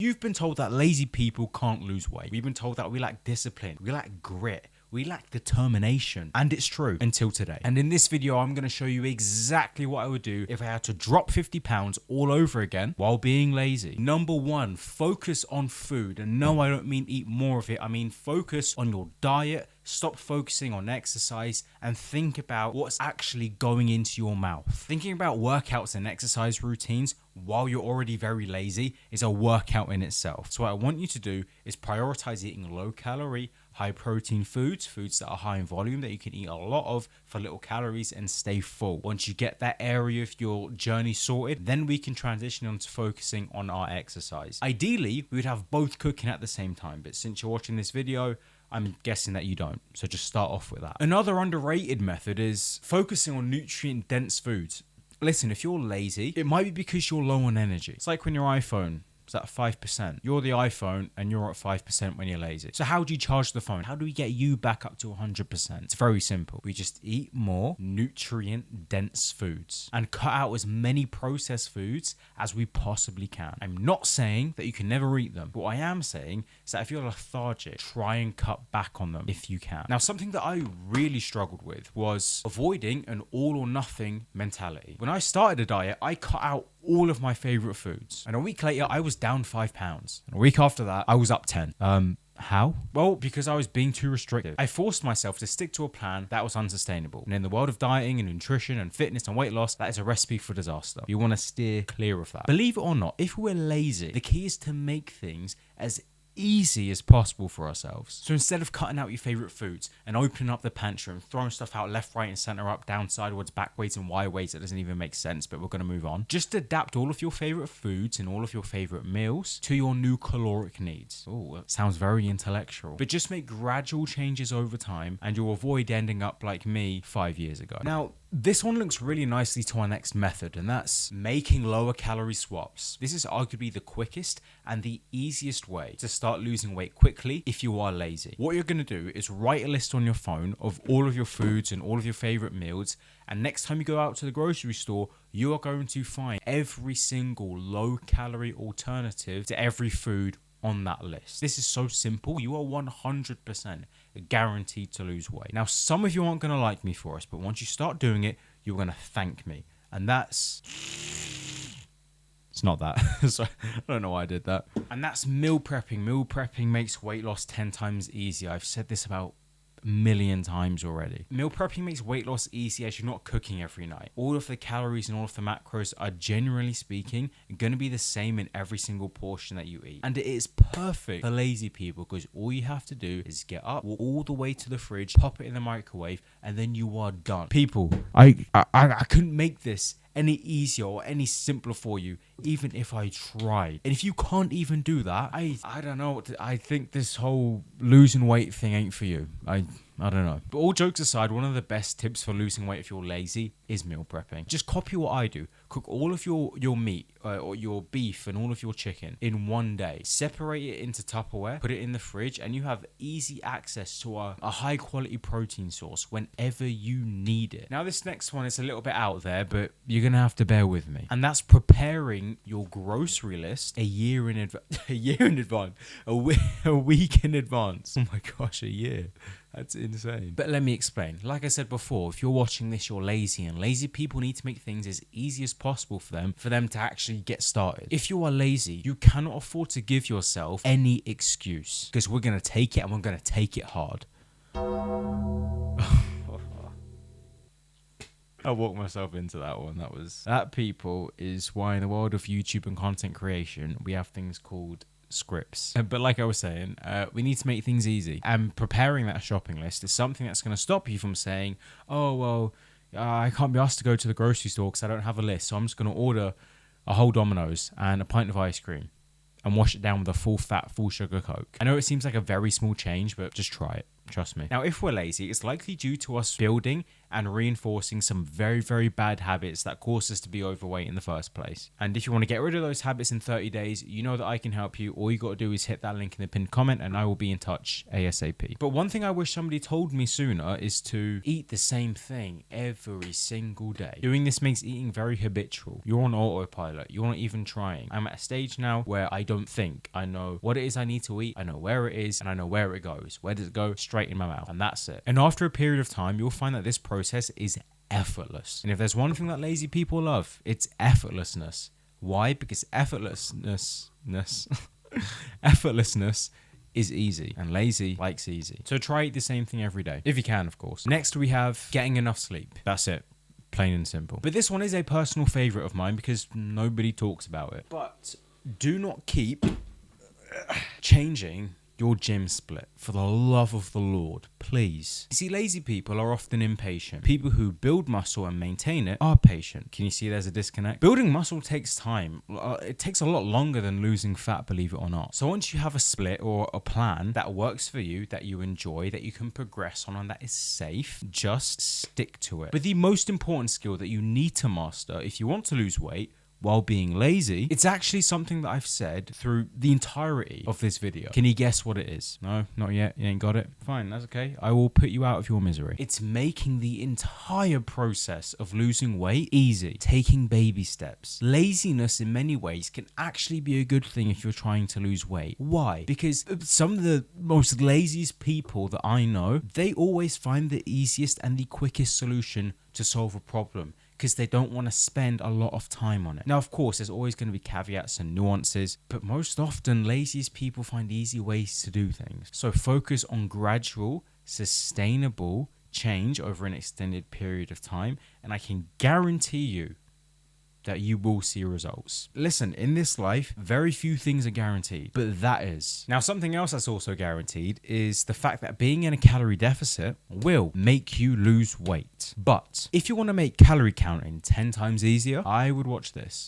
You've been told that lazy people can't lose weight. We've been told that we lack discipline, we lack grit, we lack determination. And it's true until today. And in this video, I'm going to show you exactly what I would do if I had to drop 50 pounds all over again while being lazy. Number one, focus on food. And no, I don't mean eat more of it. I mean focus on your diet. Stop focusing on exercise and think about what's actually going into your mouth. Thinking about workouts and exercise routines while you're already very lazy is a workout in itself. So what I want you to do is prioritize eating low calorie, high protein foods that are high in volume that you can eat a lot of for little calories and stay full. Once you get that area of your journey sorted, then we can transition on to focusing on our exercise. Ideally, we would have both cooking at the same time, but since you're watching this video, I'm guessing that you don't. So just start off with that. Another underrated method is focusing on nutrient-dense foods. Listen, if you're lazy, it might be because you're low on energy. It's like when your iPhone is at 5%. You're the iPhone and you're at 5% when you're lazy. So how do you charge the phone? How do we get you back up to 100%? It's very simple. We just eat more nutrient-dense foods and cut out as many processed foods as we possibly can. I'm not saying that you can never eat them, but what I am saying is that if you're lethargic, try and cut back on them if you can. Now, something that I really struggled with was avoiding an all or nothing mentality. When I started a diet, I cut out all of my favorite foods. And a week later, I was down 5 pounds. And a week after that, I was up 10. How? Well, because I was being too restrictive. I forced myself to stick to a plan that was unsustainable. And in the world of dieting and nutrition and fitness and weight loss, that is a recipe for disaster. You want to steer clear of that. Believe it or not, if we're lazy, the key is to make things as easy as possible for ourselves. So instead of cutting out your favorite foods and opening up the pantry and throwing stuff out left, right, and center, up, down, sideways, backwards, and Y-ways, that doesn't even make sense, but we're going to move on. Just adapt all of your favorite foods and all of your favorite meals to your new caloric needs. Oh, that sounds very intellectual. But just make gradual changes over time and you'll avoid ending up like me 5 years ago. Now, this one looks really nicely to our next method, and that's making lower calorie swaps. This is arguably the quickest and the easiest way to start losing weight quickly if you are lazy. What you're going to do is write a list on your phone of all of your foods and all of your favorite meals, and next time you go out to the grocery store, you are going to find every single low calorie alternative to every food on that list. This is so simple. You are 100% guaranteed to lose weight. Now, some of you aren't going to like me for this, but once you start doing it, you're going to thank me. And that's... It's not that. So I don't know why I did that. And that's meal prepping. Meal prepping makes weight loss 10 times easier. I've said this about a million times already. Meal prepping makes weight loss easy as you're not cooking every night. All of the calories and all of the macros are, generally speaking, going to be the same in every single portion that you eat. And it is perfect for lazy people because all you have to do is get up, walk all the way to the fridge, pop it in the microwave, and then you are done. People, I couldn't make this any easier or any simpler for you, even if I tried. And if you can't even do that, I don't know. I think this whole losing weight thing ain't for you. I don't know. But all jokes aside, one of the best tips for losing weight if you're lazy is meal prepping. Just copy what I do. Cook all of your meat or your beef and all of your chicken in one day. Separate it into Tupperware, put it in the fridge, and you have easy access to a high quality protein source whenever you need it. Now, this next one is a little bit out there, but you're going to have to bear with me. And that's preparing your grocery list a year in advance. A week in advance. Oh my gosh, a year. That's insane. But let me explain. Like I said before, if you're watching this, you're lazy, and lazy people need to make things as easy as possible for them to actually get started. If you are lazy, you cannot afford to give yourself any excuse, because we're going to take it and we're going to take it hard. I walked myself into that one. That, people, is why in the world of YouTube and content creation, we have things called scripts. But like I was saying, we need to make things easy, and preparing that shopping list is something that's going to stop you from saying, oh well, I can't be asked to go to the grocery store because I don't have a list, so I'm just going to order a whole Domino's and a pint of ice cream and wash it down with a full fat, full sugar Coke. I know it seems like a very small change, but just try it. Trust me. Now, if we're lazy, it's likely due to us building and reinforcing some very, very bad habits that cause us to be overweight in the first place. And if you want to get rid of those habits in 30 days, you know that I can help you. All you got to do is hit that link in the pinned comment and I will be in touch ASAP. But one thing I wish somebody told me sooner is to eat the same thing every single day. Doing this makes eating very habitual. You're on autopilot. You're not even trying. I'm at a stage now where I don't think. I know what it is I need to eat. I know where it is and I know where it goes. Where does it go? Straight in my mouth. And that's it. And after a period of time, you'll find that this process is effortless. And if there's one thing that lazy people love, it's effortlessness. Why? Because effortlessness is easy, and lazy likes easy. So try eat the same thing every day, if you can, of course. Next, we have getting enough sleep. That's it. Plain and simple. But this one is a personal favorite of mine because nobody talks about it. But do not keep changing your gym split. For the love of the Lord, please. You see, lazy people are often impatient. People who build muscle and maintain it are patient. Can you see there's a disconnect? Building muscle takes time. It takes a lot longer than losing fat, believe it or not. So once you have a split or a plan that works for you, that you enjoy, that you can progress on, and that is safe, just stick to it. But the most important skill that you need to master if you want to lose weight while being lazy, it's actually something that I've said through the entirety of this video. Can you guess what it is? No, not yet. You ain't got it? Fine, that's okay. I will put you out of your misery. It's making the entire process of losing weight easy. Taking baby steps. Laziness in many ways can actually be a good thing if you're trying to lose weight. Why? Because some of the most laziest people that I know, they always find the easiest and the quickest solution to solve a problem, because they don't want to spend a lot of time on it. Now, of course, there's always going to be caveats and nuances, but most often, laziest people find easy ways to do things. So focus on gradual, sustainable change over an extended period of time, and I can guarantee you that you will see results. Listen, in this life, very few things are guaranteed, but that is. Now, something else that's also guaranteed is the fact that being in a calorie deficit will make you lose weight. But if you want to make calorie counting 10 times easier, I would watch this.